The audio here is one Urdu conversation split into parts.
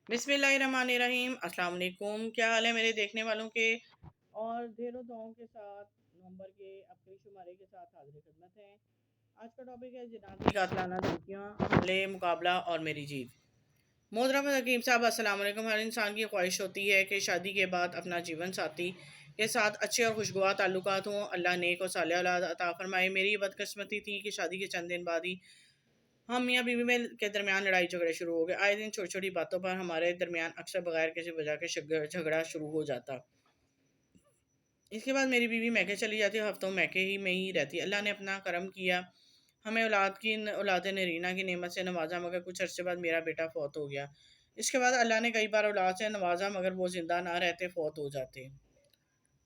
بسم اللہ الرحمن الرحیم۔ السلام علیکم، کیا حال ہے میرے دیکھنے والوں کے؟ اور ڈھیروں دعاؤں کے ساتھ نومبر کے اپنے شمارے کے ساتھ حاضر خدمت ہیں۔ آج کا ٹاپک ہے جنازی قاتلانہ دھمکیاں، حملے، مقابلہ اور میری جیت۔ محترم حکیم صاحب، السلام علیکم۔ ہر انسان کی خواہش ہوتی ہے کہ شادی کے بعد اپنا جیون ساتھی کے ساتھ اچھے اور خوشگوار تعلقات ہوں، اللہ نیک اور صالح اولاد عطا فرمائے۔ میری یہ بدقسمتی تھی کہ شادی کے چند دن بعد ہی ہم میاں بیوی میں کے درمیان لڑائی جھگڑے شروع ہو گئے۔ آئے دن چھوٹی چھوٹی باتوں پر ہمارے درمیان اکثر بغیر کسی وجہ کے جھگڑا شروع ہو جاتا۔ اس کے بعد میری بیوی میکے چلی جاتی اور ہفتوں میکے ہی میں ہی رہتی۔ اللہ نے اپنا کرم کیا، ہمیں اولاد نرینہ کی نعمت سے نوازا، مگر کچھ عرصے بعد میرا بیٹا فوت ہو گیا۔ اس کے بعد اللہ نے کئی بار اولاد سے نوازا، مگر وہ زندہ نہ رہتے، فوت ہو جاتے۔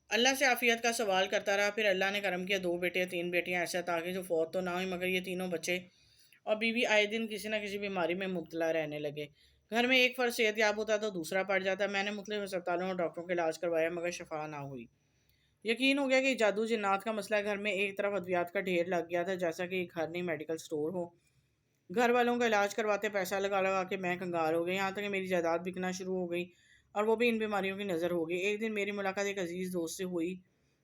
اللہ سے عافیت کا سوال کرتا رہا، پھر اللہ نے کرم کیا، 2 بیٹے 3 بیٹیاں ایسا تھا کہ جو فوت تو نہ ہوئی، مگر یہ تینوں بچے اور بیوی آئے دن کسی نہ کسی بیماری میں مبتلا رہنے لگے۔ گھر میں ایک فرد صحت یاب ہوتا تو دوسرا پڑ جاتا۔ میں نے مختلف ہسپتالوں اور ڈاکٹروں کا علاج کروایا، مگر شفا نہ ہوئی۔ یقین ہو گیا کہ جادو جنات کا مسئلہ ہے۔ گھر میں ایک طرف ادویات کا ڈھیر لگ گیا تھا، جیسا کہ ایک گھر نہیں میڈیکل سٹور ہو۔ گھر والوں کا علاج کرواتے پیسہ لگا لگا کے میں کنگال ہو گئی، یہاں تک کہ میری جائیداد بکنا شروع ہو گئی اور وہ بھی ان بیماریوں کی نظر ہو گئی۔ ایک دن میری ملاقات ایک عزیز دوست سے ہوئی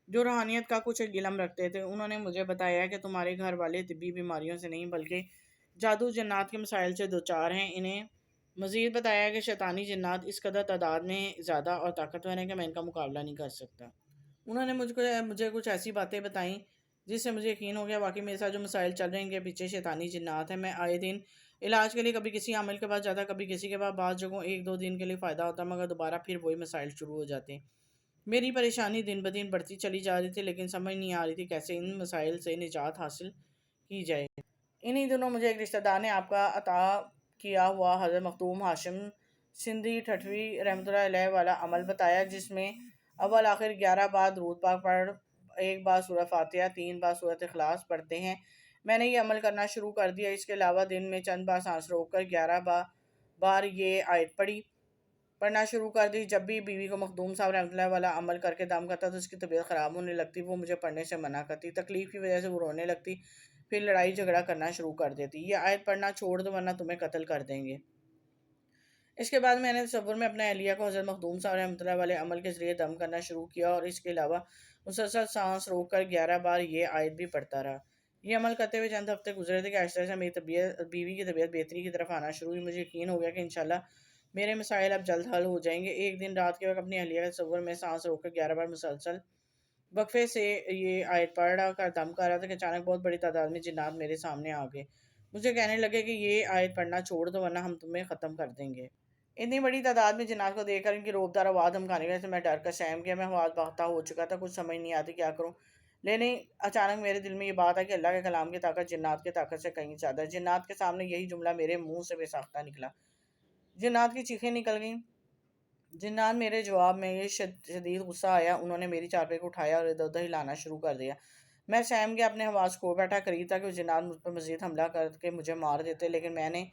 جو روحانیت کا کچھ علم رکھتے تھے۔ انہوں نے مجھے بتایا کہ تمہارے گھر والے طبی بیماریوں سے نہیں بلکہ جادو جنات کے مسائل سے دوچار ہیں۔ انہیں مزید بتایا کہ شیطانی جنات اس قدر تعداد میں زیادہ اور طاقتور ہیں کہ میں ان کا مقابلہ نہیں کر سکتا۔ انہوں نے مجھے کچھ ایسی باتیں بتائیں جس سے مجھے یقین ہو گیا واقعی میرے ساتھ جو مسائل چل رہے ہیں ان کے پیچھے شیطانی جنات ہیں۔ میں آئے دن علاج کے لیے کبھی کسی عامل کے پاس جاتا، کبھی کسی کے پاس، بعض جگہوں 1-2 دن کے لیے فائدہ ہوتا، مگر دوبارہ پھر وہی مسائل شروع ہو جاتے۔ میری پریشانی دن بدن بڑھتی چلی جا رہی تھی، لیکن سمجھ نہیں آ رہی تھی کیسے ان مسائل سے نجات حاصل کی جائے۔ انہی دنوں مجھے ایک رشتہ دار نے آپ کا عطا کیا ہوا حضرت مختوم ہاشم سندھی ٹھٹوی رحمۃ اللہ علیہ والا عمل بتایا، جس میں اول آخر 11 بار درود پاک پڑھ، 1 بار سورہ فاتحہ، 3 بار سورۃ اخلاص پڑھتے ہیں۔ میں نے یہ عمل کرنا شروع کر دیا۔ اس کے علاوہ دن میں چند بار سانس روک کر 11 بار یہ آیت پڑھنا شروع کر دی۔ جب بھی بیوی کو مخدوم صاحب رحمۃ اللہ والا عمل کر کے دم کرتا تو اس کی طبیعت خراب ہونے لگتی، وہ مجھے پڑھنے سے منع کرتی، تکلیف کی وجہ سے وہ رونے لگتی، پھر لڑائی جھگڑا کرنا شروع کر دیتی۔ یہ آیت پڑھنا چھوڑ دو ورنہ تمہیں قتل کر دیں گے۔ اس کے بعد میں نے تصور میں اپنے اہلیہ کو حضرت مخدوم صاحب رحمۃ اللہ والے عمل کے ذریعے دم کرنا شروع کیا اور اس کے علاوہ مسلسل سانس روک کر 11 بار یہ آیت بھی پڑھتا رہا۔ یہ عمل کرتے ہوئے چند ہفتے گزرے تھے کہ آہستہ آہستہ میری بیوی کی طبیعت بہتری کی طرف آنا شروع ہوئی۔ مجھے یقین ہو گیا کہ انشاءاللہ میرے مسائل اب جلد حل ہو جائیں گے۔ ایک دن رات کے وقت اپنی اہلیہ کے تصور میں سانس روک کر 11 بار مسلسل وقفے سے یہ آیت پڑھ رہا کر دم کر رہا تھا کہ اچانک بہت بڑی تعداد میں جنات میرے سامنے آ گئے۔ مجھے کہنے لگے کہ یہ آیت پڑھنا چھوڑ دو ورنہ ہم تمہیں ختم کر دیں گے۔ اتنی بڑی تعداد میں جنات کو دیکھ کر ان کی روبدار آواز دھمکانے کی وجہ سے میں ڈر کر سہم گیا۔ میں حواس باختہ ہو چکا تھا، کچھ سمجھ نہیں آتی کیا کروں، لیکن اچانک میرے دل میں یہ بات ہے کہ اللہ کے کلام کی طاقت جنات کی طاقت سے کہیں زیادہ ہے۔ جنات کے سامنے یہی جملہ میرے منہ سے بے ساختہ نکلا۔ جنات کی چیخیں نکل گئیں۔ جنات میرے جواب میں یہ شدید غصہ آیا، انہوں نے میری چارپائی کو اٹھایا اور ادھر ادھر ہلانا شروع کر دیا۔ میں سہم گیا، اپنے حواس کھو بیٹھا، قریب تھا کہ وہ جنات مجھ پر مزید حملہ کر کے مجھے مار دیتے، لیکن میں نے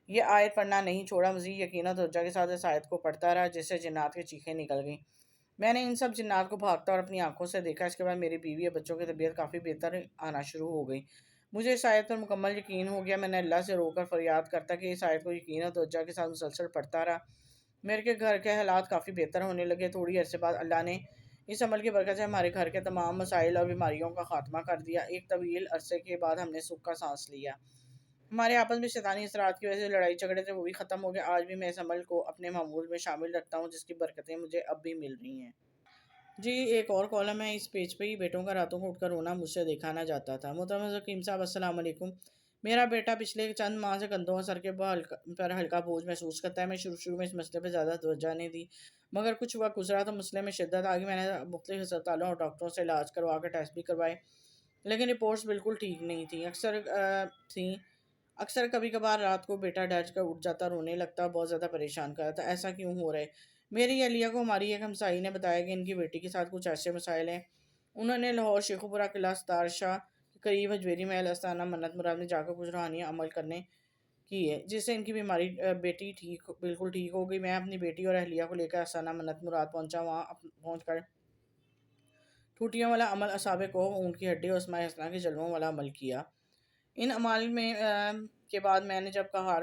یہ آیت پڑھنا نہیں چھوڑا، مزید یقین اور توجہ کے ساتھ اس آیت کو پڑھتا رہا جس سے جنات کی چیخیں نکل گئیں۔ میں نے ان سب جنات کو بھاگتا اور اپنی آنکھوں سے دیکھا۔ اس کے بعد میری بیوی اور بچوں کی طبیعت کافی بہتر آنا شروع ہو گئی۔ مجھے اس آیت پر مکمل یقین ہو گیا۔ میں نے اللہ سے رو کر فریاد کرتا کہ اس آیت کو یقین اور توجہ کے ساتھ مسلسل پڑھتا رہا۔ میرے گھر کے حالات کافی بہتر ہونے لگے۔ تھوڑی عرصے بعد اللہ نے اس عمل کی برکت سے ہمارے گھر کے تمام مسائل اور بیماریوں کا خاتمہ کر دیا۔ ایک طویل عرصے کے بعد ہم نے سکھ کا سانس لیا۔ ہمارے آپس میں شیطانی اثرات کی وجہ سے لڑائی جھگڑے تھے، وہ بھی ختم ہو گئے۔ آج بھی میں اس عمل کو اپنے معمول میں شامل رکھتا ہوں جس کی برکتیں مجھے اب بھی مل رہی ہیں۔ جی ایک اور کالم ہے، اس پیج پہ ہی بیٹوں کا راتوں کو اٹھ کر رونا مجھ سے دیکھا نہ جاتا تھا۔ محترم حکیم صاحب السلام علیکم۔ میرا بیٹا پچھلے چند ماہ سے کندھوں اور سر کے پر ہلکا بوجھ محسوس کرتا ہے۔ میں شروع میں اس مسئلے پہ زیادہ توجہ نہیں دی، مگر کچھ وقت گزرا تو مسئلے میں شدت آ گئی۔ میں نے مختلف ہسپتالوں اور ڈاکٹروں سے علاج کروا کر ٹیسٹ بھی کروائے، لیکن رپورٹس بالکل ٹھیک نہیں تھیں۔ اکثر کبھی کبھار رات کو بیٹا ڈر کر اٹھ جاتا، رونے لگتا، بہت زیادہ پریشان کر رہا تھا۔ ایسا کیوں ہو رہا ہے؟ میری اہلیہ کو ہماری ایک ہمسائی نے بتایا کہ ان کی بیٹی کے ساتھ کچھ ایسے مسائل ہیں۔ انہوں نے لاہور شیخوپورہ قلعہ ستار شاہ کے قریب حجویری محل استانہ منت مراد میں جا کر کچھ روحانی عمل کرنے کی ہے، جس سے ان کی بیماری بیٹی بالکل ٹھیک ہو گئی۔ میں اپنی بیٹی اور اہلیہ کو لے کر استانہ منت مراد پہنچا۔ وہاں پہنچ کر ٹھوٹیوں والا عمل، اعصاب کوہ، اونٹ کی ہڈی اور اسماء حسنہ کے جلووں والا عمل کیا۔ ان اعمال کے بعد میں نے جب کہار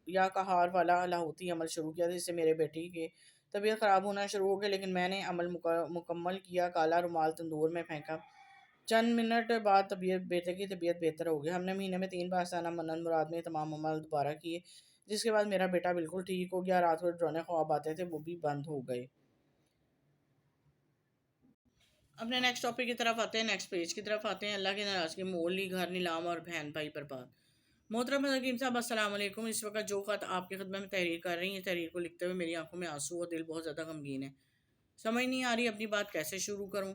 یا کہار والا لاہوتی عمل شروع کیا جس سے میرے بیٹی کی طبیعت خراب ہونا شروع ہو گئی، لیکن میں نے عمل مکمل کیا، کالا رومال تندور میں پھینکا۔ چند منٹ بعد بیٹے کی طبیعت بہتر ہو گئی۔ ہم نے مہینے میں 3 بار سانہ منن مراد میں تمام عمل دوبارہ کیے، جس کے بعد میرا بیٹا بالکل ٹھیک ہو گیا، رات کو ڈرونے خواب آتے تھے وہ بھی بند ہو گئے۔ اپنے نیکسٹ ٹاپک کی طرف آتے ہیں، نیکسٹ پیج کی طرف آتے ہیں۔ اللہ کی ناراضگی، مول لی، گھر نیلام اور بہن بھائی پر بات۔ محترم حکیم صاحب السلام علیکم۔ اس وقت جو خط آپ کی خدمت میں تحریر کر رہی ہیں، تحریر کو لکھتے ہوئے میری آنکھوں میں آنسو اور دل بہت زیادہ غمگین ہے۔ سمجھ نہیں آ رہی اپنی بات کیسے شروع کروں۔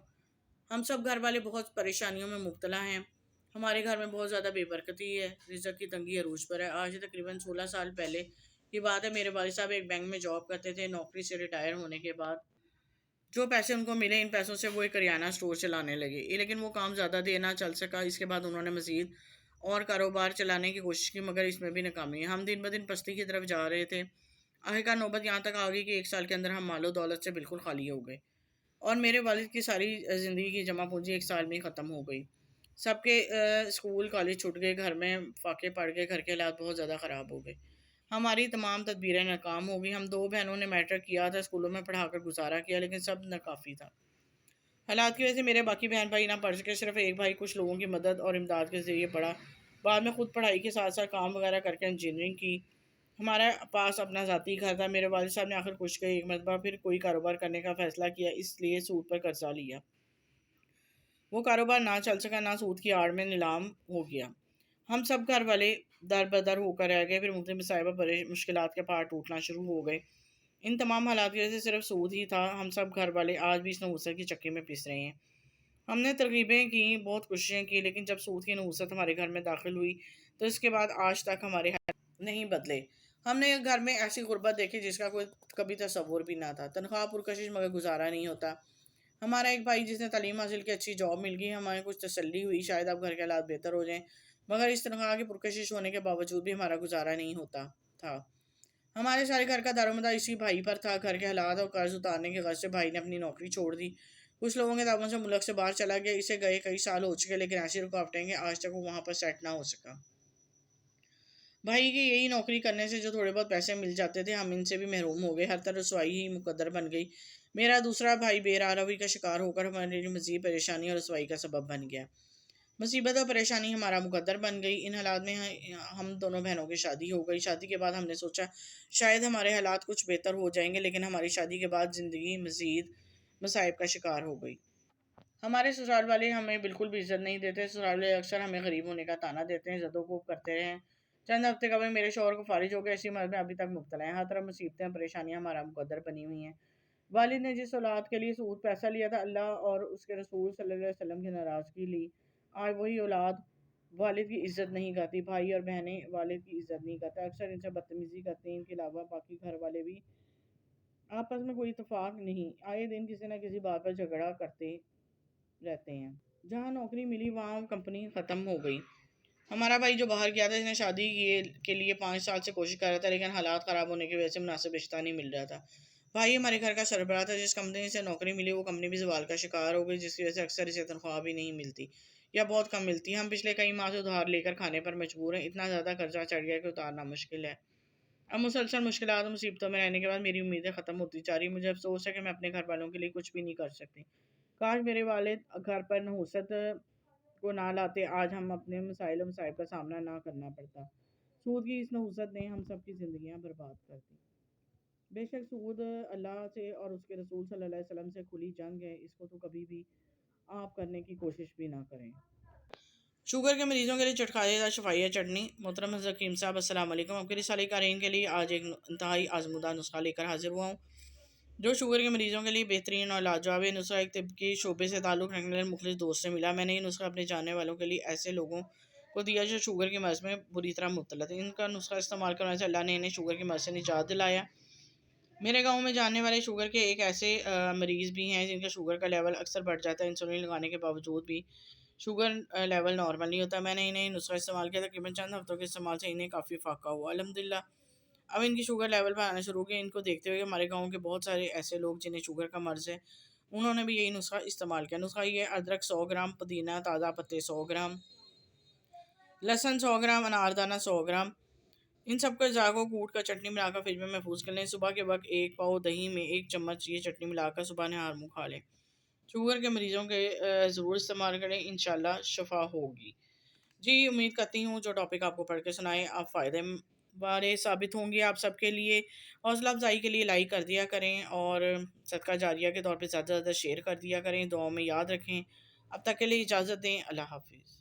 ہم سب گھر والے بہت پریشانیوں میں مبتلا ہیں۔ ہمارے گھر میں بہت زیادہ بے برکتی ہے، رزق کی تنگی عروج پر ہے۔ آج تقریباً 16 سال پہلے کی بات ہے، میرے والد صاحب ایک بینک میں جاب کرتے تھے۔ نوکری سے ریٹائر ہونے کے بعد جو پیسے ان کو ملے، ان پیسوں سے وہ ایک کریانہ سٹور چلانے لگے، لیکن وہ کام زیادہ دیر نہ چل سکا۔ اس کے بعد انہوں نے مزید اور کاروبار چلانے کی کوشش کی، مگر اس میں بھی ناکامی۔ ہم دن بدن پستی کی طرف جا رہے تھے۔ آخرکار نوبت یہاں تک آ گئی کہ 1 سال کے اندر ہم مال و دولت سے بالکل خالی ہو گئے، اور میرے والد کی ساری زندگی کی جمع پونجی 1 سال میں ہی ختم ہو گئی۔ سب کے اسکول کالج چھوٹ گئے، گھر میں فاقے پڑ گئے، گھر کے حالات بہت زیادہ خراب ہو گئے، ہماری تمام تدبیریں ناکام ہو گئی۔ ہم 2 بہنوں نے میٹرک کیا تھا، اسکولوں میں پڑھا کر گزارا کیا، لیکن سب ناکافی تھا۔ حالات کی وجہ سے میرے باقی بہن بھائی نہ پڑھ سکے، صرف ایک بھائی کچھ لوگوں کی مدد اور امداد کے ذریعے پڑھا، بعد میں خود پڑھائی کے ساتھ ساتھ کام وغیرہ کر کے انجینئرنگ کی۔ ہمارا پاس اپنا ذاتی گھر تھا۔ میرے والد صاحب نے آخر کچھ کے ایک مرتبہ پھر کوئی کاروبار کرنے کا فیصلہ کیا، اس لیے سود پر قرضہ لیا۔ وہ کاروبار نہ چل سکا، نہ سود کی آڑ میں نیلام ہو گیا۔ ہم سب گھر والے در بدر ہو کر رہ گئے، پھر مختلف مصائب مشکلات کے پہاڑ ٹوٹنا شروع ہو گئے۔ ان تمام حالات کی وجہ سے صرف سود ہی تھا۔ ہم سب گھر والے آج بھی اس نحوست کی چکی میں پس رہے ہیں۔ ہم نے ترغیبیں کی، بہت کوششیں کی، لیکن جب سود کی نحوست ہمارے گھر میں داخل ہوئی تو اس کے بعد آج تک ہمارے حالات نہیں بدلے۔ ہم نے گھر میں ایسی غربت دیکھی جس کا کوئی کبھی تصور بھی نہ تھا۔ تنخواہ پرکشش مگر گزارا نہیں ہوتا۔ ہمارا ایک بھائی جس نے تعلیم حاصل کی، اچھی جاب مل گئی، ہمیں کچھ تسلی ہوئی، شاید اب گھر کے حالات بہتر ہو جائیں، مگر اس تنخواہ کی پرکشش ہونے کے باوجود بھی ہمارا گزارا نہیں ہوتا تھا۔ ہمارے سارے گھر کا دارومدار اسی بھائی پر تھا۔ گھر کے حالات اور قرض اتارنے کے غرض سے بھائی نے اپنی نوکری چھوڑ دی، کچھ لوگوں کے تعاون سے ملک سے باہر چلا گیا۔ اسے گئے کئی سال ہو چکے، لیکن ایسی رکاوٹیں کہ آج تک وہ وہاں پر سیٹ نہ ہو سکا۔ بھائی کی یہی نوکری کرنے سے جو تھوڑے بہت پیسے مل جاتے تھے، ہم ان سے بھی محروم ہو گئے۔ ہر طرح رسوائی ہی مقدر بن گئی۔ میرا دوسرا بھائی بے راہ روی کا شکار ہو کر ہمارے لیے مزید پریشانی اور رسوائی کا سبب بن گیا۔ مصیبت اور پریشانی ہمارا مقدر بن گئی۔ ان حالات میں ہم دونوں بہنوں کی شادی ہو گئی۔ شادی کے بعد ہم نے سوچا شاید ہمارے حالات کچھ بہتر ہو جائیں گے، لیکن ہماری شادی کے بعد زندگی مزید مصائب کا شکار ہو گئی۔ ہمارے سسرال والے ہمیں بالکل بھی عزت نہیں دیتے۔ سسرال والے اکثر ہمیں غریب ہونے کا طعنہ دیتے ہیں، زدوں کو کرتے رہے ہیں۔ چند ہفتے قبل میرے شوہر کو فارغ ہو گئے، اسی مرض میں ابھی تک مبتلا ہیں۔ ہر طرف مصیبتیں اور پریشانیاں ہمارا مقدر بنی ہوئی ہیں۔ والد نے جس اولاد کے لیے سود پیسہ لیا تھا، اللہ اور اس کے رسول صلی اللہ علیہ وسلم کی ناراضگی لی، آج وہی اولاد والد کی عزت نہیں کرتی۔ بھائی اور بہنیں والد کی عزت نہیں کرتے، اکثر ان سے بدتمیزی کرتے ہیں۔ ان کے علاوہ باقی گھر والے بھی آپس میں کوئی اتفاق نہیں، آئے دن کسی نہ کسی بات پر جھگڑا کرتے رہتے ہیں۔ جہاں نوکری ملی وہاں کمپنی ختم ہو گئی۔ ہمارا بھائی جو باہر گیا تھا، اس نے شادی کے لیے 5 سال سے کوشش کر رہا تھا، لیکن حالات خراب ہونے کی وجہ سے مناسب رشتہ نہیں مل رہا تھا۔ بھائی ہمارے گھر کا سربراہ تھا۔ جس کمپنی سے نوکری ملی وہ کمپنی بھی زوال کا شکار ہو گئی، جس کی وجہ سے اکثر اسے تنخواہ بھی نہیں ملتی یا بہت کم ملتی۔ ہم پچھلے کئی ماہ سے ادھار لے کر کھانے پر مجبور ہیں، اتنا زیادہ قرضہ چڑھ گیا کہ اتارنا مشکل ہے۔ اب مسلسل مشکلات اور مصیبتوں میں رہنے کے بعد میری امیدیں ختم ہوتی جا رہی ہیں۔ مجھے افسوس ہے کہ میں اپنے گھر والوں کے لیے کچھ بھی نہیں کر سکتی۔ کاش میرے والد گھر پر نحوست کو نہ لاتے، آج ہم اپنے مسائل و مصائب کا سامنا نہ کرنا پڑتا۔ سود کی اس نحوست نے ہم سب کی زندگیاں برباد کر دی۔ بے شک سود اللہ سے اور اس کے رسول صلی اللہ علیہ وسلم سے کھلی جنگ ہے، اس کو تو کبھی بھی آپ کرنے کی کوشش بھی نہ کریں۔ شوگر کے مریضوں کے لیے چٹکھائے دار شفائیہ چٹنی۔ محترم حکیم صاحب السلام علیکم۔ آپ کے رسالہ قارئین کے لیے آج ایک انتہائی آزمودہ نسخہ لے کر حاضر ہوا ہوں، جو شوگر کے مریضوں کے لیے بہترین اور لاجواب نسخہ ایک طب کے شعبے سے تعلق رکھنے والے مخلص دوست سے ملا۔ میں نے یہ نسخہ اپنے جاننے والوں کے لیے ایسے لوگوں کو دیا جو شوگر کے مرض میں بری طرح مبتلا تھے۔ ان کا نسخہ استعمال کرنے سے اللہ نے انہیں شوگر کے مرض سے نجات دلایا۔ میرے گاؤں میں جاننے والے شوگر کے ایک ایسے مریض بھی ہیں جن کا شوگر کا لیول اکثر بڑھ جاتا ہے، انسولین لگانے کے باوجود بھی شوگر لیول نارمل نہیں ہوتا۔ میں نے انہیں نسخہ استعمال کیا، تقریباً چند ہفتوں کے استعمال سے انہیں کافی فائدہ ہوا الحمدللہ۔ اب ان کی شوگر لیول پر آنا شروع ہو گیا۔ ان کو دیکھتے ہوئے کہ ہمارے گاؤں کے بہت سارے ایسے لوگ جنہیں شوگر کا مرض ہے، انہوں نے بھی یہی نسخہ استعمال کیا۔ نسخہ یہ ادرک 100 گرام، پودینہ تازہ پتے 100 گرام، لہسن 100 گرام، انار دانہ 100 گرام، ان سب کا اجزاء کو کوٹ کر چٹنی ملا کر فریج میں محفوظ کر لیں۔ صبح کے وقت ایک پاؤ دہی میں 1 چمچ یہ چٹنی ملا کر صبح نہار منہ کھا لیں۔ شوگر کے مریضوں کے ضرور استعمال کریں، انشاءاللہ شفا ہوگی۔ جی امید کرتی ہوں جو ٹاپک آپ کو پڑھ کے سنائے آپ فائدے بارے ثابت ہوں گے آپ سب کے لیے۔ حوصلہ افزائی کے لیے لائک کر دیا کریں اور صدقہ جاریہ کے طور پہ زیادہ سے زیادہ شیئر کر دیا کریں، دعاؤں میں یاد رکھیں۔ اب تک کے لیے اجازت دیں، اللہ حافظ۔